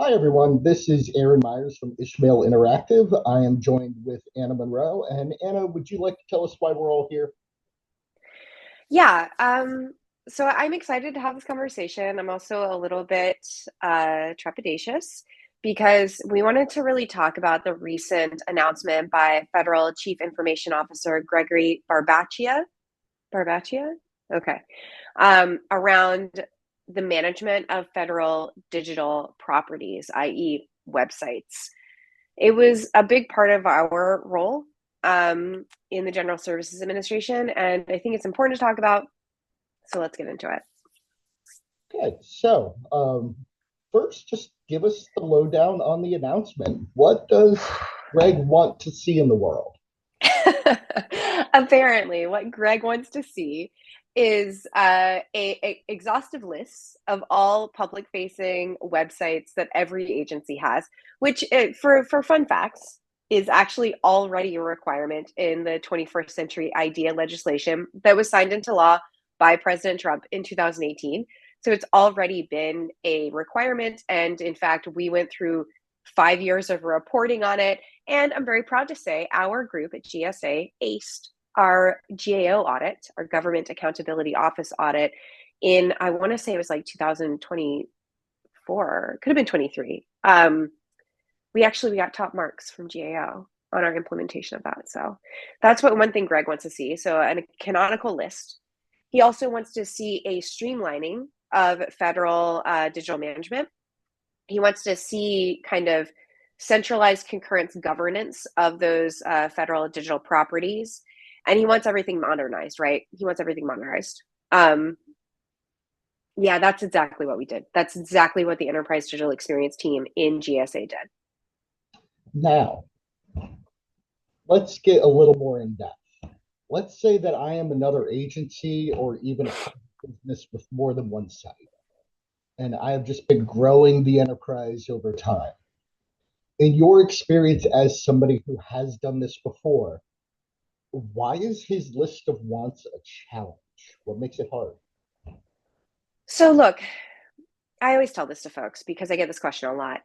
Hi, everyone. This is Aaron Myers from Ishmael Interactive. I am joined with Anna Monroe. And Anna, would you like to tell us why we're all here? Yeah, so I'm excited to have this conversation. I'm also a little bit trepidatious because we wanted to really talk about the recent announcement by Federal Chief Information Officer Gregory Barbaccia. Barbaccia? Okay. Around the management of federal digital properties, i.e., websites. It was a big part of our role in the General Services Administration, and I think it's important to talk about. So let's get into it. Okay, so first, just give us the lowdown on the announcement. What does Greg want to see in the world? Apparently, what Greg wants to see is a exhaustive list of all public-facing websites that every agency has, which for fun facts is actually already a requirement in the 21st Century IDEA legislation that was signed into law by President Trump in 2018. So it's already been a requirement, and in fact, we went through 5 years of reporting on it, and I'm very proud to say our group at GSA aced our GAO audit, our Government Accountability Office audit, in, I want to say it was like 2024, could have been 23. We got top marks from GAO on our implementation of that. So that's what one thing Greg wants to see. So a canonical list. He also wants to see a streamlining of federal digital management. He wants to see kind of centralized concurrence governance of those federal digital properties. And he wants everything modernized, right? He wants everything modernized. Um, yeah, that's exactly what we did. That's exactly what the Enterprise Digital Experience team in GSA did. Now, let's get a little more in depth. Let's say that I am another agency or even a business with more than one site, and I have just been growing the enterprise over time. In your experience as somebody who has done this before, why is his list of wants a challenge? What makes it hard? So, look, I always tell this to folks because I get this question a lot.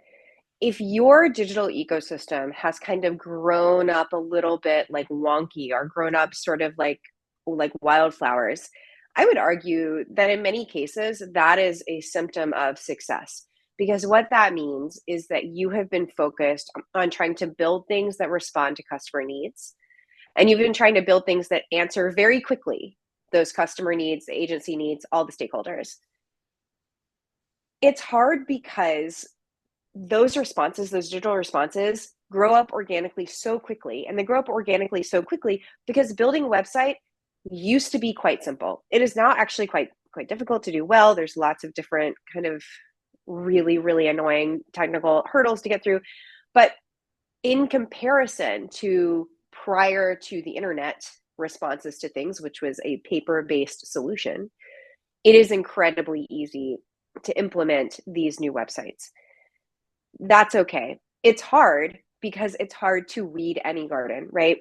If your digital ecosystem has kind of grown up a little bit like wonky or grown up sort of like wildflowers, I would argue that in many cases that is a symptom of success, because what that means is that you have been focused on trying to build things that respond to customer needs, and you've been trying to build things that answer very quickly those customer needs, the agency needs, all the stakeholders. It's hard because those responses, those digital responses, grow up organically so quickly. And they grow up organically so quickly because building a website used to be quite simple. It is now actually quite difficult to do well. There's lots of different kind of really annoying technical hurdles to get through. But in comparison to prior to the internet responses to things, which was a paper-based solution, it is incredibly easy to implement these new websites. That's okay. It's hard because it's hard to weed any garden, right?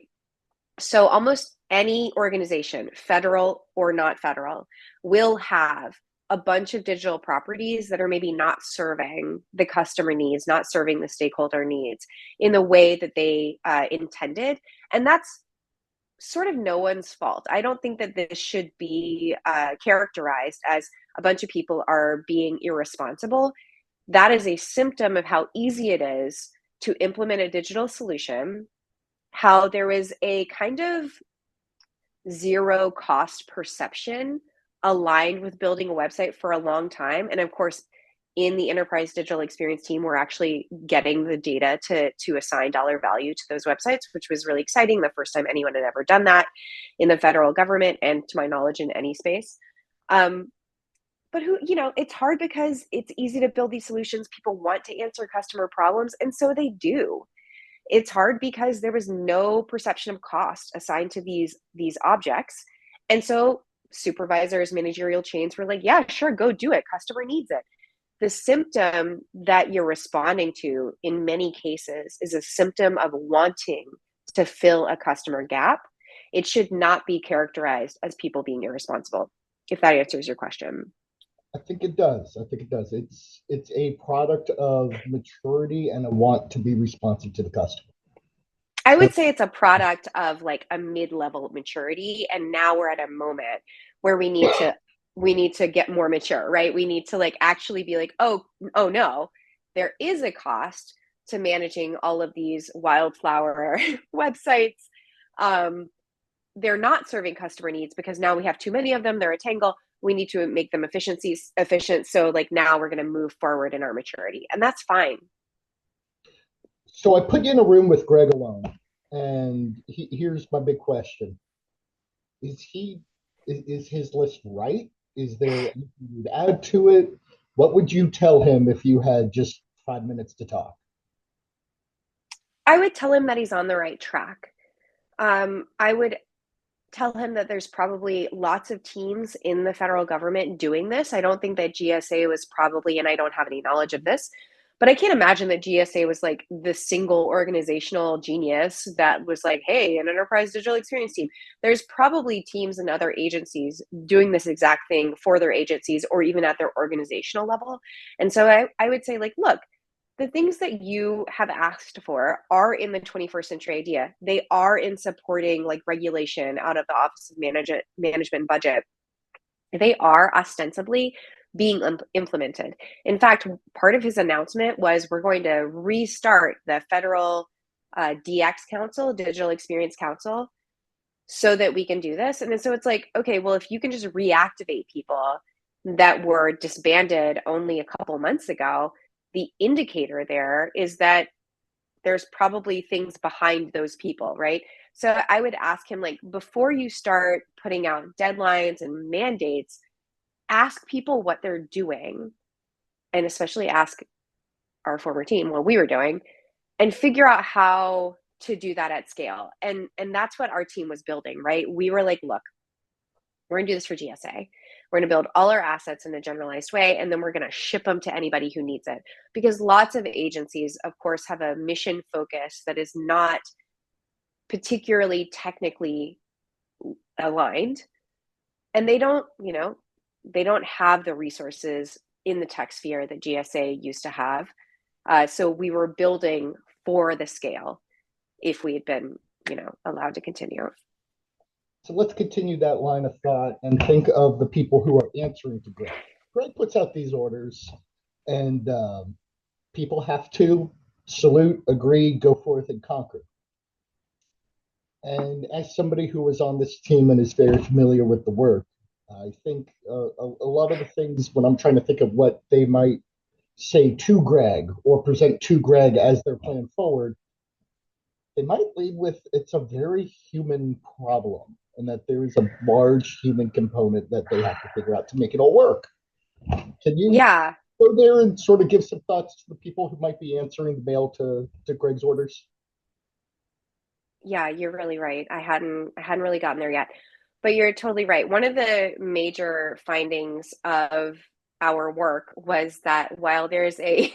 So almost any organization, federal or not federal, will have a bunch of digital properties that are maybe not serving the customer needs, not serving the stakeholder needs in the way that they intended. And that's sort of no one's fault. I don't think that this should be characterized as a bunch of people are being irresponsible. That is a symptom of how easy it is to implement a digital solution, how there is a kind of zero cost perception aligned with building a website for a long time. And of course, in the enterprise digital experience team, we're actually getting the data to assign dollar value to those websites, which was really exciting. The first time anyone had ever done that in the federal government, and to my knowledge, in any space. Um, but it's hard because it's easy to build these solutions. People want to answer customer problems, and so they do. It's hard because there was no perception of cost assigned to these objects. And so supervisors, managerial chains were like, yeah, sure, go do it. Customer needs it. The symptom that you're responding to in many cases is a symptom of wanting to fill a customer gap. It should not be characterized as people being irresponsible, if that answers your question. I think it does. I think it does. It's a product of maturity and a want to be responsive to the customer. I So would say it's a product of like a mid-level maturity, and now we're at a moment where we need to get more mature, right? We need to like actually be like, oh no, there is a cost to managing all of these wildflower websites. Um, they're not serving customer needs because now we have too many of them. They're a tangle. We need to make them efficient. So like now we're going to move forward in our maturity, and that's fine. so I put you in a room with Greg alone, and here's my big question: Is he is his list right? Is there anything you'd add to it? What would you tell him if you had just 5 minutes to talk? I would tell him that he's on the right track. I would tell him that there's probably lots of teams in the federal government doing this. I don't think that GSA was probably, and I don't have any knowledge of this, but I can't imagine that GSA was like the single organizational genius that was like, hey, an enterprise digital experience team. There's probably teams and other agencies doing this exact thing for their agencies or even at their organizational level. And so I would say, like, look, the things that you have asked for are in the 21st century idea. They are in supporting like regulation out of the Office of Management Budget. They are ostensibly being implemented. In fact, part of his announcement was we're going to restart the Federal DX Council, Digital Experience Council, so that we can do this. And so it's like, okay, well, if you can just reactivate people that were disbanded only a couple months ago, the indicator there is that there's probably things behind those people, right? So I would ask him, like, before you start putting out deadlines and mandates, ask people what they're doing, and especially ask our former team what we were doing, and figure out how to do that at scale. And that's what our team was building, right? We were like, look, we're going to do this for GSA. We're going to build all our assets in a generalized way, and then we're going to ship them to anybody who needs it. Because lots of agencies, of course, have a mission focus that is not particularly technically aligned. And they don't have the resources in the tech sphere that GSA used to have. So we were building for the scale if we had been, allowed to continue. So let's continue that line of thought and think of the people who are answering to Greg. Greg puts out these orders, and people have to salute, agree, go forth, and conquer. And as somebody who was on this team and is very familiar with the work, I think a lot of the things when I'm trying to think of what they might say to Greg or present to Greg as their plan forward, they might lead with it's a very human problem and that there is a large human component that they have to figure out to make it all work. Can you Yeah, go there and sort of give some thoughts to the people who might be answering the mail to Greg's orders? yeah, you're really right. I hadn't really gotten there yet. But you're totally right. One of the major findings of our work was that while there's a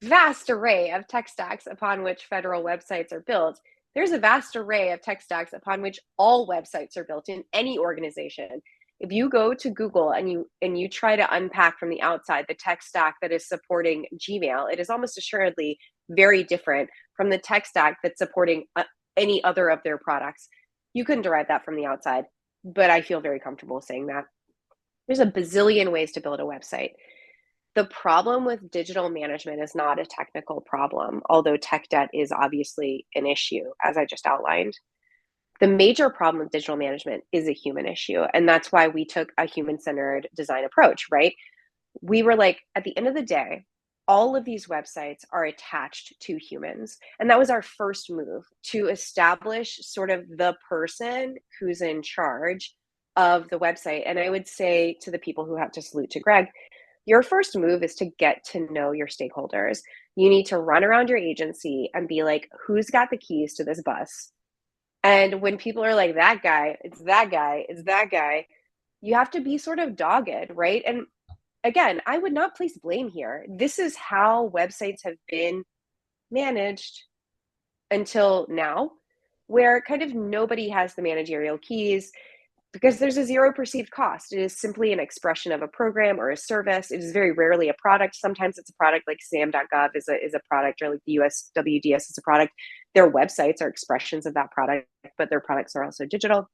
vast array of tech stacks upon which federal websites are built, there's a vast array of tech stacks upon which all websites are built in any organization. If you go to Google and you try to unpack from the outside the tech stack that is supporting Gmail, it is almost assuredly very different from the tech stack that's supporting any other of their products. You couldn't derive that from the outside, but I feel very comfortable saying that. There's a bazillion ways to build a website. The problem with digital management is not a technical problem, although tech debt is obviously an issue, as I just outlined. The major problem with digital management is a human issue. And that's why we took a human centered design approach, right? We were like, at the end of the day, all of these websites are attached to humans. And that was our first move to establish sort of the person who's in charge of the website. And I would say to the people who have to salute to Greg, your first move is to get to know your stakeholders. You need to run around your agency and be like, who's got the keys to this bus? And when people are like, that guy, it's that guy, it's that guy, you have to be sort of dogged, right? And again, I would not place blame here. This is how websites have been managed until now, where kind of nobody has the managerial keys. because there's a zero perceived cost. It is simply an expression of a program or a service. It is very rarely a product. Sometimes it's a product, like SAM.gov is a product, or like the USWDS is a product. Their websites are expressions of that product, but their products are also digital.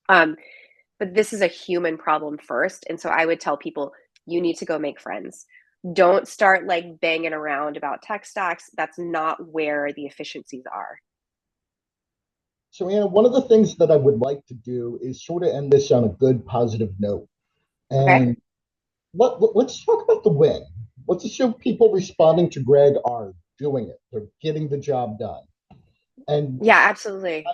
But this is a human problem first. And so I would tell people, you need to go make friends. Don't start like banging around about tech stacks. That's not where the efficiencies are. So, Anna, one of the things that I would like to do is sort of end this on a good, positive note. Okay. And let's talk about the win. Let's assume people responding to Greg are doing it. They're getting the job done. And Yeah, absolutely.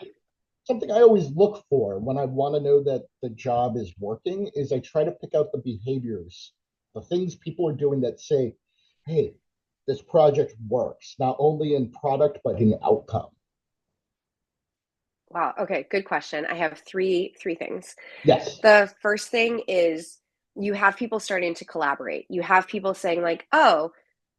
something I always look for when I want to know that the job is working is I try to pick out the behaviors, the things people are doing that say, hey, this project works, not only in product, but in outcome. Wow. Okay. Good question. I have three things. Yes. The first thing is you have people starting to collaborate. You have people saying, like, oh,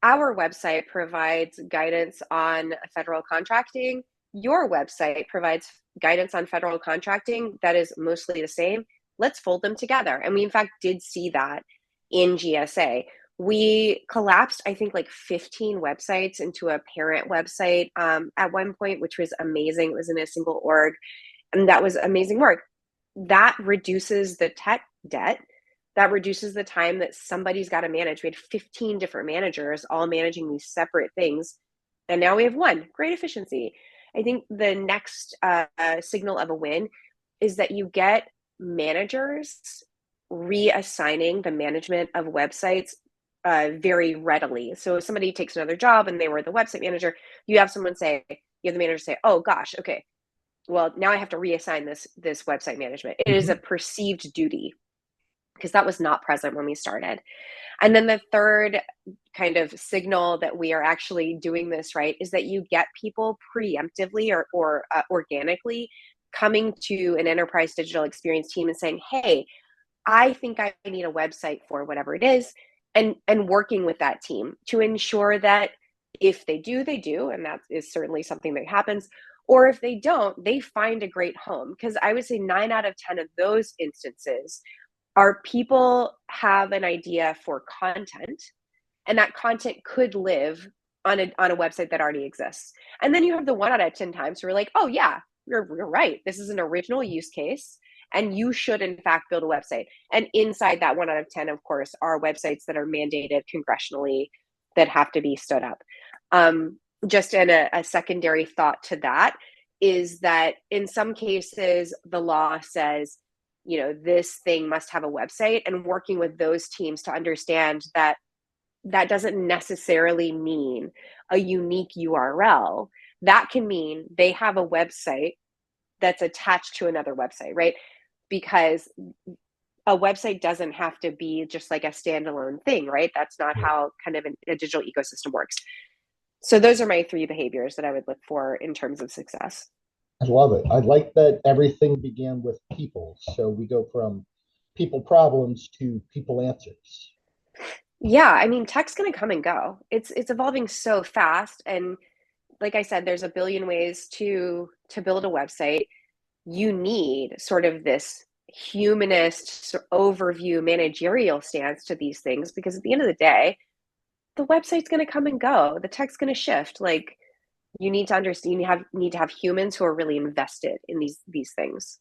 our website provides guidance on federal contracting. Your website provides guidance on federal contracting that is mostly the same. Let's fold them together. And we, in fact, did see that in GSA. We collapsed, I think, like 15 websites into a parent website at one point, which was amazing. It was in a single org, and that was amazing work. That reduces the tech debt. That reduces the time that somebody's got to manage. We had 15 different managers all managing these separate things. And now we have one. Great efficiency. I think the next signal of a win is that you get managers reassigning the management of websites very readily. So if somebody takes another job and they were the website manager, you have someone say, you have the manager say, oh gosh, okay, well, now I have to reassign this website management. It is a Mhm. perceived duty because that was not present when we started. And then the third kind of signal that we are actually doing this right is that you get people preemptively or organically coming to an enterprise digital experience team and saying, hey, I think I need a website for whatever it is, and working with that team to ensure that if they do, they do, and that is certainly something that happens. Or if they don't, they find a great home. Because I would say 9 out of 10 of those instances are people have an idea for content, and that content could live on a website that already exists. And then you have the 1 out of 10 times where you're like, oh yeah, you're right. This is an original use case, and you should in fact build a website. And inside that 1 out of 10, of course, are websites that are mandated congressionally that have to be stood up. Just in a secondary thought to that is that in some cases the law says, this thing must have a website, and working with those teams to understand that that doesn't necessarily mean a unique URL. That can mean they have a website that's attached to another website, right? Because a website doesn't have to be just like a standalone thing, right? That's not how kind of a digital ecosystem works. So those are my three behaviors that I would look for in terms of success. I love it. I like that everything began with people. So we go from people problems to people answers. Yeah, I mean, tech's going to come and go. It's evolving so fast, and like I said, there's a billion ways to build a website. You need sort of this humanist overview managerial stance to these things, because at the end of the day, the website's going to come and go. The tech's going to shift. Like, you need to understand, need to have humans who are really invested in these things.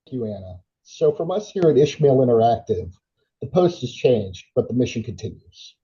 Thank you, Anna. So from us here at Ishmael Interactive, the post has changed, but the mission continues.